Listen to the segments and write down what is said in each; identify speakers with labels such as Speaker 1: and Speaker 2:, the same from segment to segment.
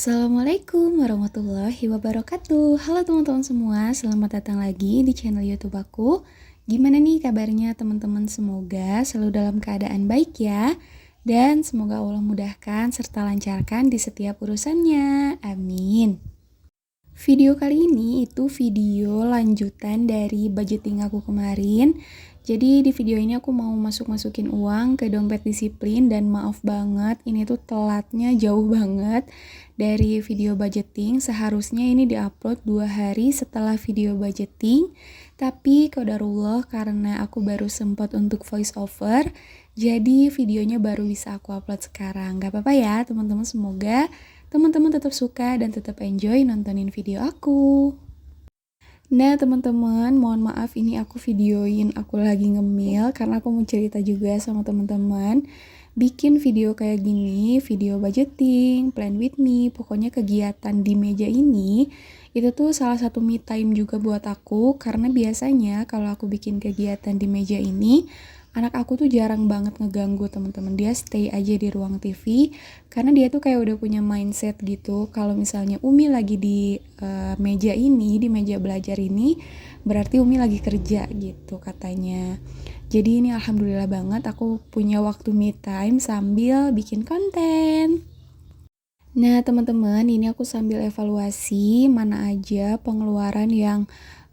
Speaker 1: Assalamualaikum warahmatullahi wabarakatuh. Halo teman-teman semua, selamat datang lagi di channel YouTube aku. Gimana nih kabarnya teman-teman? Semoga selalu dalam keadaan baik ya. Dan semoga Allah mudahkan serta lancarkan di setiap urusannya. Amin. Video kali ini itu video lanjutan dari budgeting aku kemarin. Jadi di video ini aku mau masukin uang ke dompet disiplin dan maaf banget ini tuh telatnya jauh banget dari video budgeting. Seharusnya ini diupload 2 hari setelah video budgeting. Tapi qadarullah karena aku baru sempat untuk voice over, jadi videonya baru bisa aku upload sekarang. Gak apa-apa ya teman-teman, semoga teman-teman tetap suka dan tetap enjoy nontonin video aku. Nah teman-teman, mohon maaf ini aku videoin aku lagi ngemil karena aku mau cerita juga sama teman-teman. Bikin video kayak gini, video budgeting, plan with me, pokoknya kegiatan di meja ini itu tuh salah satu me time juga buat aku, karena biasanya kalau aku bikin kegiatan di meja ini anak aku tuh jarang banget ngeganggu teman-teman. Dia stay aja di ruang TV karena dia tuh kayak udah punya mindset gitu kalau misalnya Umi lagi di meja ini, di meja belajar ini, berarti Umi lagi kerja gitu katanya. Jadi ini alhamdulillah banget aku punya waktu me time sambil bikin konten. Nah teman-teman, ini aku sambil evaluasi mana aja pengeluaran yang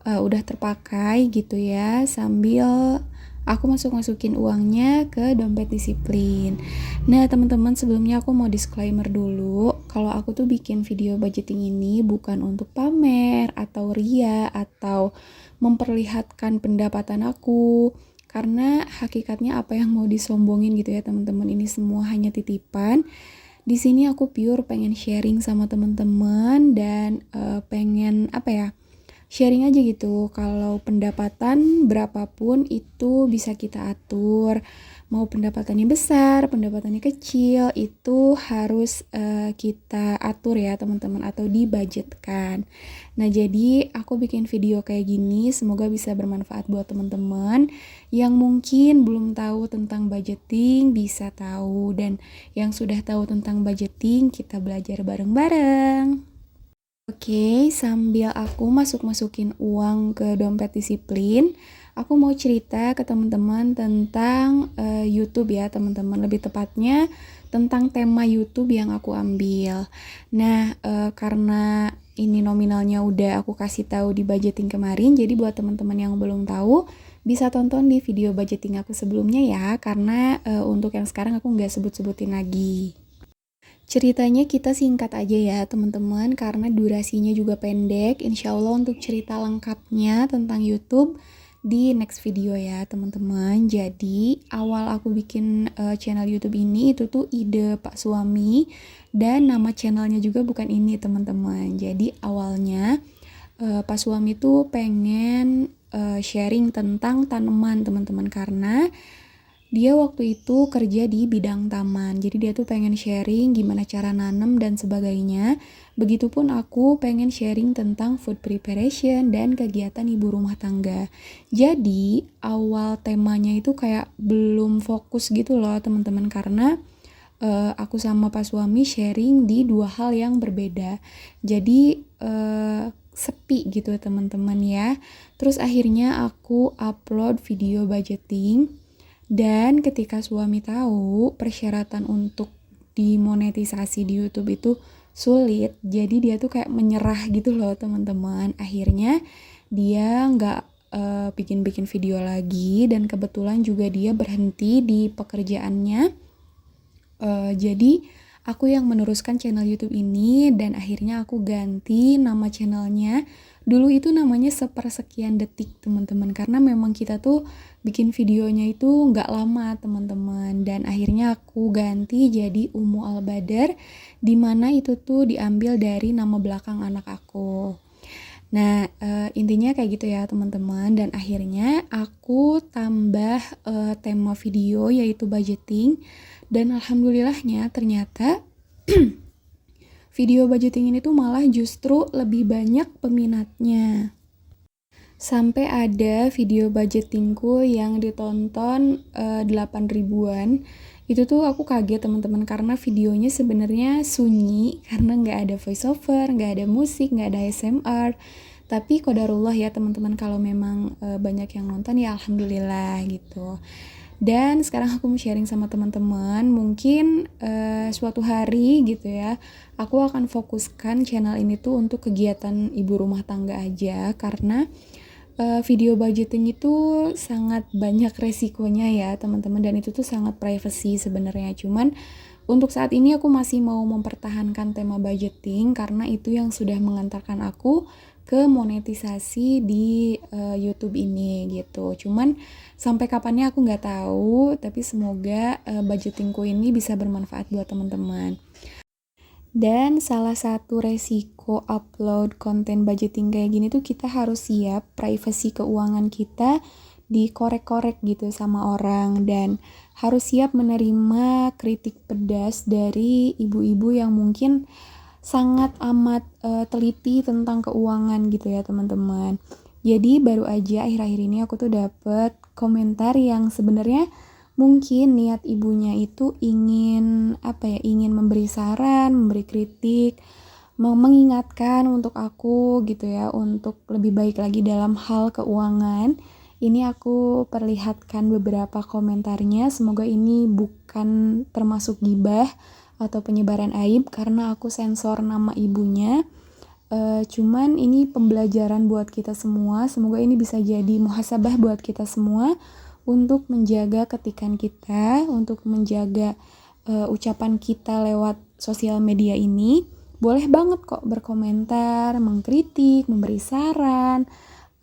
Speaker 1: udah terpakai gitu ya, sambil aku masukin uangnya ke dompet disiplin. Nah teman-teman, sebelumnya aku mau disclaimer dulu, kalau aku tuh bikin video budgeting ini bukan untuk pamer atau ria atau memperlihatkan pendapatan aku, karena hakikatnya apa yang mau disombongin gitu ya teman-teman, ini semua hanya titipan. Di sini aku pure pengen sharing sama teman-teman dan pengen sharing aja gitu. Kalau pendapatan berapapun itu bisa kita atur. Mau pendapatannya besar, pendapatannya kecil, itu harus kita atur ya teman-teman, atau dibudgetkan. Nah jadi aku bikin video kayak gini semoga bisa bermanfaat buat teman-teman yang mungkin belum tahu tentang budgeting, bisa tahu, dan yang sudah tahu tentang budgeting kita belajar bareng-bareng. Oke, sambil aku masukin uang ke dompet disiplin, aku mau cerita ke teman-teman tentang YouTube ya teman-teman, lebih tepatnya tentang tema YouTube yang aku ambil. Nah, karena ini nominalnya udah aku kasih tahu di budgeting kemarin, jadi buat teman-teman yang belum tahu bisa tonton di video budgeting aku sebelumnya ya, karena untuk yang sekarang aku nggak sebut-sebutin lagi. Ceritanya kita singkat aja ya teman-teman, karena durasinya juga pendek. Insya Allah untuk cerita lengkapnya tentang YouTube di next video ya teman-teman. Jadi awal aku bikin channel YouTube ini itu tuh ide Pak Suami, dan nama channelnya juga bukan ini teman-teman. Jadi awalnya Pak Suami tuh pengen sharing tentang tanaman teman-teman, karena dia waktu itu kerja di bidang taman, jadi dia tuh pengen sharing gimana cara nanam dan sebagainya. Begitupun aku pengen sharing tentang food preparation dan kegiatan ibu rumah tangga. Jadi awal temanya itu kayak belum fokus gitu loh teman-teman, karena aku sama Pak Suami sharing di dua hal yang berbeda. Jadi sepi gitu teman-teman ya. Terus akhirnya aku upload video budgeting. Dan ketika suami tahu persyaratan untuk dimonetisasi di YouTube itu sulit, jadi dia tuh kayak menyerah gitu loh teman-teman. Akhirnya dia nggak bikin-bikin video lagi, dan kebetulan juga dia berhenti di pekerjaannya. Jadi aku yang meneruskan channel YouTube ini, dan akhirnya aku ganti nama channelnya. Dulu itu namanya sepersekian detik teman-teman, karena memang kita tuh bikin videonya itu nggak lama teman-teman, dan akhirnya aku ganti jadi Umu Al-Badar, dimana itu tuh diambil dari nama belakang anak aku. Nah intinya kayak gitu ya teman-teman, dan akhirnya aku tambah tema video yaitu budgeting, dan alhamdulillahnya ternyata video budgeting ini tuh malah justru lebih banyak peminatnya. Sampai ada video budgetingku yang ditonton 8 ribuan. Itu tuh aku kaget teman-teman, karena videonya sebenarnya sunyi, karena nggak ada voiceover, nggak ada musik, nggak ada ASMR. Tapi qadarullah ya teman-teman, kalau memang banyak yang nonton ya alhamdulillah gitu. Dan sekarang aku mau sharing sama teman-teman, mungkin suatu hari gitu ya, aku akan fokuskan channel ini tuh untuk kegiatan ibu rumah tangga aja, karena video budgeting itu sangat banyak resikonya ya teman-teman, dan itu tuh sangat privacy sebenarnya. Cuman untuk saat ini aku masih mau mempertahankan tema budgeting, karena itu yang sudah mengantarkan aku ke monetisasi di YouTube ini gitu. Cuman sampai kapannya aku nggak tahu, tapi semoga budgetingku ini bisa bermanfaat buat teman-teman. Dan salah satu resiko upload konten budgeting kayak gini tuh, kita harus siap privasi keuangan kita dikorek-korek gitu sama orang, dan harus siap menerima kritik pedas dari ibu-ibu yang mungkin sangat amat teliti tentang keuangan gitu ya teman-teman. Jadi baru aja akhir-akhir ini aku tuh dapet komentar yang sebenarnya mungkin niat ibunya itu ingin ingin memberi saran, memberi kritik, mengingatkan untuk aku gitu ya, untuk lebih baik lagi dalam hal keuangan. Ini aku perlihatkan beberapa komentarnya, semoga ini bukan termasuk gibah atau penyebaran aib, karena aku sensor nama ibunya. Cuman ini pembelajaran buat kita semua, semoga ini bisa jadi muhasabah buat kita semua, untuk menjaga ketikan kita, untuk menjaga ucapan kita lewat sosial media ini. Boleh banget kok berkomentar, mengkritik, memberi saran,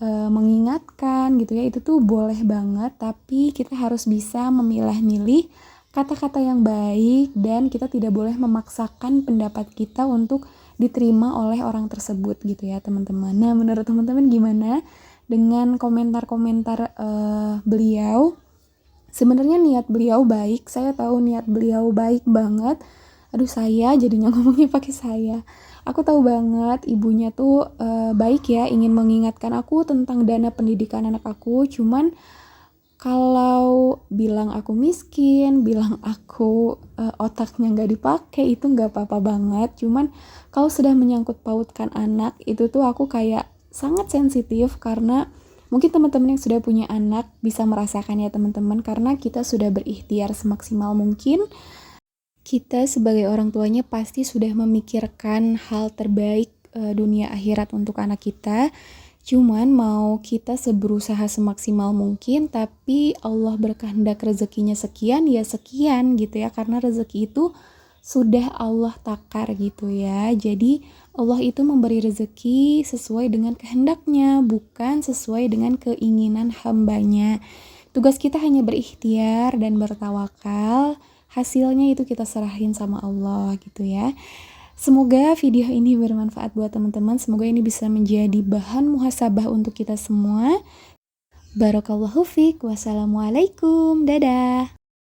Speaker 1: mengingatkan gitu ya, itu tuh boleh banget, tapi kita harus bisa memilah-milih kata-kata yang baik, dan kita tidak boleh memaksakan pendapat kita untuk diterima oleh orang tersebut gitu ya teman-teman. Nah, menurut teman-teman gimana dengan komentar-komentar beliau? Sebenarnya niat beliau baik, saya tahu niat beliau baik banget. Aduh, saya jadinya ngomongnya pakai saya. Aku tahu banget ibunya tuh baik ya, ingin mengingatkan aku tentang dana pendidikan anak aku. Cuman kalau bilang aku miskin, bilang aku otaknya nggak dipakai, itu nggak apa-apa banget. Cuman kalau sudah menyangkut pautkan anak, itu tuh aku kayak sangat sensitif, karena mungkin teman-teman yang sudah punya anak bisa merasakan ya teman-teman, karena kita sudah berikhtiar semaksimal mungkin. Kita sebagai orang tuanya pasti sudah memikirkan hal terbaik dunia akhirat untuk anak kita. Cuman mau kita berusaha semaksimal mungkin, tapi Allah berkehendak rezekinya sekian, ya sekian gitu ya, karena rezeki itu sudah Allah takar gitu ya. Jadi Allah itu memberi rezeki sesuai dengan kehendaknya, bukan sesuai dengan keinginan hambanya. Tugas kita hanya berikhtiar dan bertawakal, hasilnya itu kita serahin sama Allah gitu ya. Semoga video ini bermanfaat buat teman-teman. Semoga ini bisa menjadi bahan muhasabah untuk kita semua. Barakallahu fiik. Wassalamualaikum. Dadah.